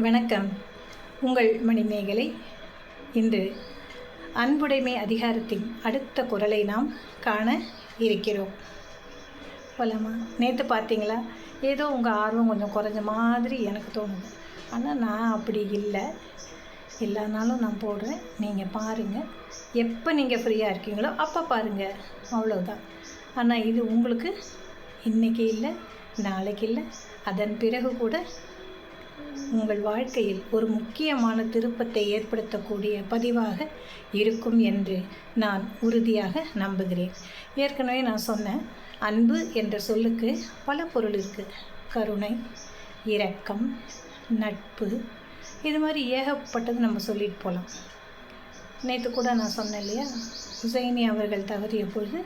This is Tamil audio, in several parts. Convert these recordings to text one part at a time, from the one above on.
வணக்கம். உங்கள் மணிமேகலை. இன்று அன்புடைமை அதிகாரத்தின் அடுத்த குறளை நாம் காண இருக்கிறோம். போலாமா? நேற்று பார்த்தீங்களா, ஏதோ உங்கள் ஆர்வம் கொஞ்சம் குறைஞ்ச மாதிரி எனக்கு தோணுது. ஆனால் நான் அப்படி இல்லை. எல்லா நாளும் நான் போடுறேன், நீங்கள் பாருங்கள். எப்போ நீங்கள் ஃப்ரீயாக இருக்கீங்களோ அப்போ பாருங்கள், அவ்வளோதான். ஆனால் இது உங்களுக்கு இன்றைக்கி இல்லை, நாளைக்கு இல்லை, அதன் பிறகு கூட உங்கள் வாழ்க்கையில் ஒரு முக்கியமான திருப்பத்தை ஏற்படுத்தக்கூடிய பதிவாக இருக்கும் என்று நான் உறுதியாக நம்புகிறேன். ஏற்கனவே நான் சொன்னேன், அன்பு என்ற சொல்லுக்கு பல பொருள் இருக்குது. கருணை, இரக்கம், நட்பு, இது மாதிரி ஏகப்பட்டது நம்ம சொல்லிட்டு போகலாம். நேற்று கூட நான் சொன்னேன் இல்லையா, ஹுசைனி அவர்கள் தவறிய பொழுது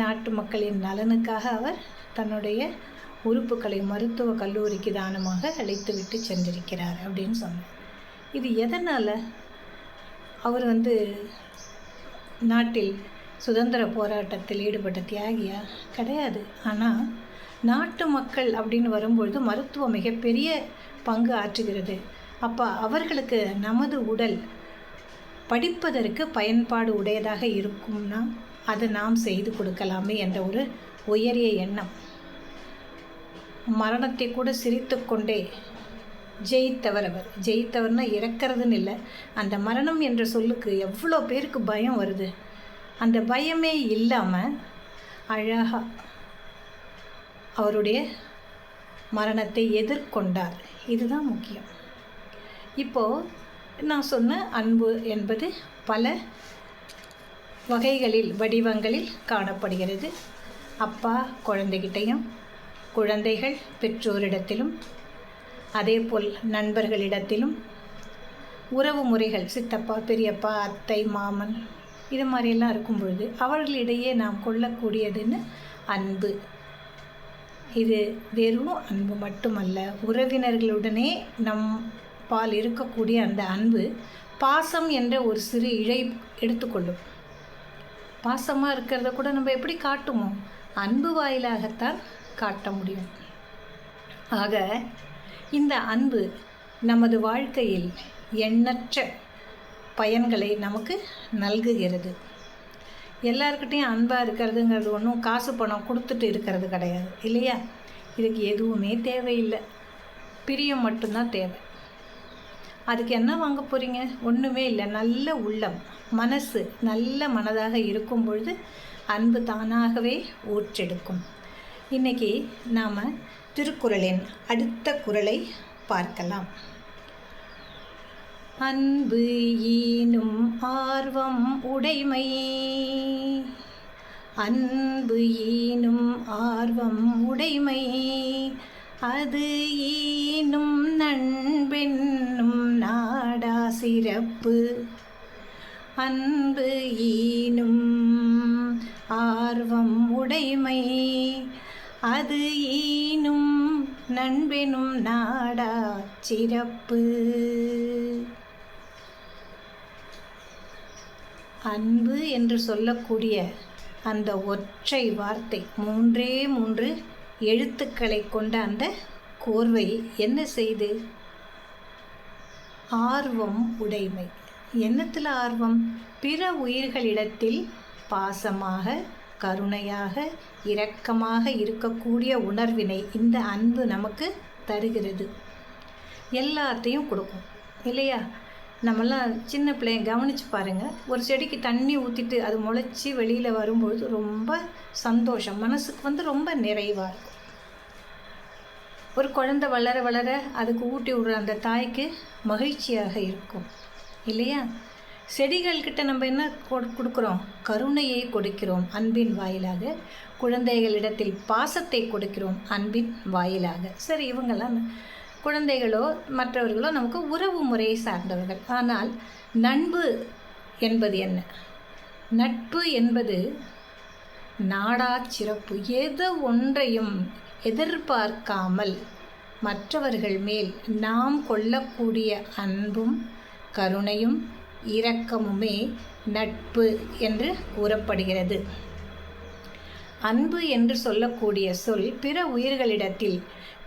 நாட்டு மக்களின் நலனுக்காக அவர் தன்னுடைய உறுப்புகளை மருத்துவ கல்லூரிக்கு தானமாக அழைத்துவிட்டு சென்றிருக்கிறார் அப்படின்னு சொன்னார். இது எதனால்? அவர் நாட்டில் சுதந்திர போராட்டத்தில் ஈடுபட்ட தியாகியா? கிடையாது. ஆனால் நாட்டு மக்கள் அப்படின்னு வரும்பொழுது மருத்துவம் மிகப்பெரிய பங்கு ஆற்றுகிறது. அப்போ அவர்களுக்கு நமது உடல் படிப்பதற்கு பயன்பாடு உடையதாக இருக்கும்னா அதை நாம் செய்து கொடுக்கலாமே என்ற ஒரு உயரிய எண்ணம். மரணத்தை கூட சிரித்து கொண்டே ஜெயித்தவர் அவர். ஜெயித்தவர்னா இறக்கிறதுன்னு இல்லை, அந்த மரணம் என்ற சொல்லுக்கு எவ்வளோ பேருக்கு பயம் வருது. அந்த பயமே இல்லாமல் அழகாக அவருடைய மரணத்தை எதிர்கொண்டார். இதுதான் முக்கியம். இப்போது நான் சொன்ன அன்பு என்பது பல வகைகளில் வடிவங்களில் காணப்படுகிறது. அப்பா குழந்தைகிட்டையும், குழந்தைகள் பெற்றோரிடத்திலும், அதேபோல் நண்பர்களிடத்திலும், உறவு முறைகள் சித்தப்பா, பெரியப்பா, அத்தை, மாமன், இது மாதிரியெல்லாம் இருக்கும் பொழுது அவர்களிடையே நாம் கொள்ளக்கூடியதுன்னு அன்பு. இது வெறும் அன்பு மட்டுமல்ல, உறவினர்களுடனே நம் பால் இருக்கக்கூடிய அந்த அன்பு பாசம் என்ற ஒரு சிறு இழை எடுத்துக்கொள்ளும். பாசமாக இருக்கிறத கூட நம்ம எப்படி காட்டுமோ, அன்பு வாயிலாகத்தான் காட்ட முடியும். ஆக இந்த அன்பு நமது வாழ்க்கையில் எண்ணற்ற பயன்களை நமக்கு நல்குகிறது. எல்லாருக்கிட்டையும் அன்பாக இருக்கிறதுங்கிறது ஒன்றும் காசு பணம் கொடுத்துட்டு இருக்கிறது கிடையாது இல்லையா? இதுக்கு எதுவுமே தேவையில்லை, பிரியம் மட்டும்தான் தேவை. அதுக்கு என்ன வாங்க போகிறீங்க? ஒன்றுமே இல்லை. நல்ல உள்ளம், மனசு நல்ல மனதாக இருக்கும் பொழுது அன்பு தானாகவே ஊற்றெடுக்கும். இன்றைக்கி நாம் திருக்குறளின் அடுத்த குறளை பார்க்கலாம். அன்பு ஈனும் ஆர்வம் உடைமை. அன்பு ஈனும் ஆர்வம் உடைமை, அது ஈனும் நண்பென்னும் நாடா சிறப்பு. அன்பு ஈனும் ஆர்வம் உடைமை, அது ஈனும் நண்பெனும் நாடா சிறப்பு. அன்பு என்று சொல்லக்கூடிய அந்த ஒற்றை வார்த்தை, 3 எழுத்துக்களை கொண்ட அந்த கோர்வை என்ன செய்து? ஆர்வம் உடைமை. என்னத்தில் ஆர்வம்? பிற உயிர்களிடத்தில் பாசமாக, கருணையாக, இரக்கமாக இருக்கக்கூடிய உணர்வினை இந்த அன்பு நமக்கு தருகிறது. எல்லாத்தையும் கொடுக்கும் இல்லையா? நம்மளாம் சின்ன பிள்ளைங்க கவனித்து பாருங்கள். ஒரு செடிக்கு தண்ணி ஊற்றிட்டு அது முளைச்சி வெளியில் வரும்பொழுது ரொம்ப சந்தோஷம், மனசுக்கு ரொம்ப நிறைவாக இருக்கும். ஒரு குழந்தை வளர வளர அதுக்கு ஊட்டி விடுற அந்த தாய்க்கு மகிழ்ச்சியாக இருக்கும் இல்லையா? செடிகள்கிட்ட நம்ம என்ன கொடுக்குறோம்? கருணையை கொடுக்கிறோம் அன்பின் வாயிலாக. குழந்தைகளிடத்தில் பாசத்தை கொடுக்கிறோம் அன்பின் வாயிலாக. சரி, இவங்கெல்லாம் குழந்தைகளோ மற்றவர்களோ நமக்கு உறவு முறையை சார்ந்தவர்கள். ஆனால் நட்பு என்பது என்ன? நட்பு என்பது நாடா சிறப்பு. எது ஒன்றையும் எதிர்பார்க்காமல் மற்றவர்கள் மேல் நாம் கொள்ளக்கூடிய அன்பும் கருணையும் இரக்கமுமே நட்பு என்று கூறப்படுகிறது. அன்பு என்று சொல்லக்கூடிய சொல் பிற உயிர்களிடத்தில்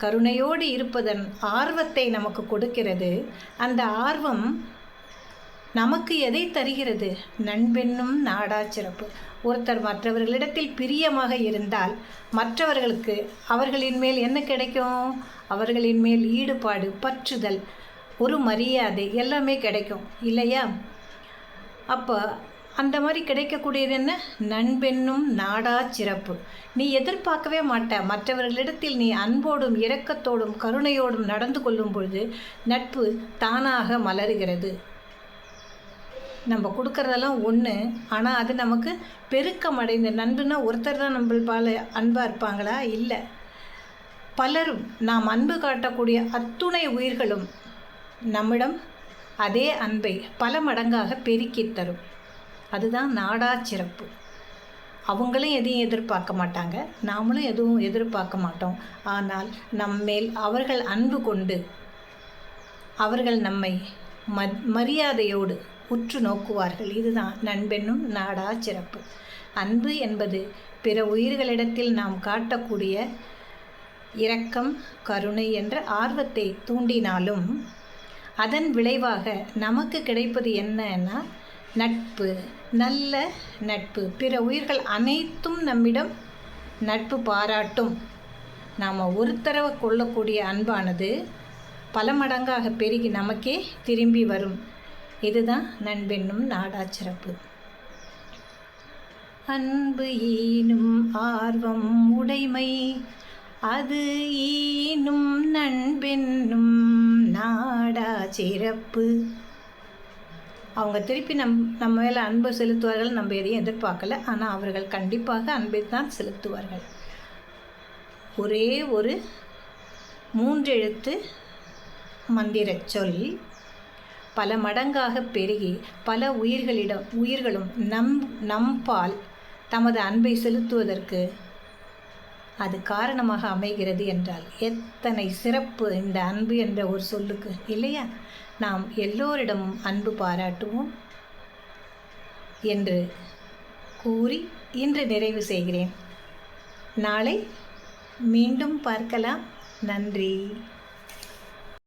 கருணையோடு இருப்பதன் ஆர்வத்தை நமக்கு கொடுக்கிறது. அந்த ஆர்வம் நமக்கு எதை தருகிறது? நண்பென்னும் நாடா சிறப்பு. ஒருத்தர் மற்றவர்களிடத்தில் பிரியமாக இருந்தால் மற்றவர்களுக்கு அவர்களின் மேல் என்ன கிடைக்கும்? அவர்களின் மேல் ஈடுபாடு, பற்றுதல், ஒரு மரியாதை எல்லாமே கிடைக்கும் இல்லையா? அப்போ அந்த மாதிரி கிடைக்கக்கூடியது என்ன? நண்பென்னும் நாடா சிறப்பு. நீ எதிர்பார்க்கவே மாட்ட. மற்றவர்களிடத்தில் நீ அன்போடும் இரக்கத்தோடும் கருணையோடும் நடந்து கொள்ளும் பொழுது நட்பு தானாக மலருகிறது. நம்ம கொடுக்குறதெல்லாம் ஒன்று, ஆனால் அது நமக்கு பெருக்கமடைந்த நண்புனா ஒருத்தர் தான் நம்ம பால அன்பாக இருப்பாங்களா? இல்லை, பலரும் நாம் அன்பு காட்டக்கூடிய அத்துணை உயிர்களும் நம்மிடம் அதே அன்பை பல மடங்காக பெருக்கி தரும். அதுதான் நாடா சிறப்பு. அவங்களும் எதையும் எதிர்பார்க்க மாட்டாங்க, நாமளும் எதுவும் எதிர்பார்க்க மாட்டோம். ஆனால் நம்மேல் அவர்கள் அன்பு கொண்டு அவர்கள் நம்மை மரியாதையோடு உற்று நோக்குவார்கள். இதுதான் நண்பென்னும் நாடா சிறப்பு. அன்பு என்பது பிற உயிர்களிடத்தில் நாம் காட்டக்கூடிய இரக்கம், கருணை என்ற ஆர்வத்தை தூண்டினாலும் அதன் விளைவாக நமக்கு கிடைப்பது என்னன்னா நட்பு, நல்ல நட்பு. பிற உயிர்கள் அனைத்தும் நம்மிடம் நட்பு பாராட்டும். நாம் ஒரு தடவை கொள்ளக்கூடிய அன்பானது பல மடங்காக பெருகி நமக்கே திரும்பி வரும். இதுதான் நண்பென்னும் நாடா சிறப்பு. அன்பு ஈனும் ஆர்வம் உடைமை, அது ஈனும் நண்பென்னும் நாடா சிறப்பு. அவங்க திருப்பி நம்ம மேலே அன்பு செலுத்துவார்கள். நம்ம எதையும் எதிர்பார்க்கல, ஆனால் அவர்கள் கண்டிப்பாக அன்பை தான் செலுத்துவார்கள். ஒரே ஒரு 3 எழுத்து மந்திர சொல் பல மடங்காக பெருகி பல உயிர்களும் நம்பால் தமது அன்பை செலுத்துவதற்கு அது காரணமாக அமைகிறது என்றால் எத்தனை சிறப்பு இந்த அன்பு என்ற ஒரு சொல்லுக்கு இல்லையா? நாம் எல்லோரிடமும் அன்பு பாராட்டுவோம் என்று கூறி இன்று நிறைவு செய்கிறேன். நாளை மீண்டும் பார்க்கலாம். நன்றி.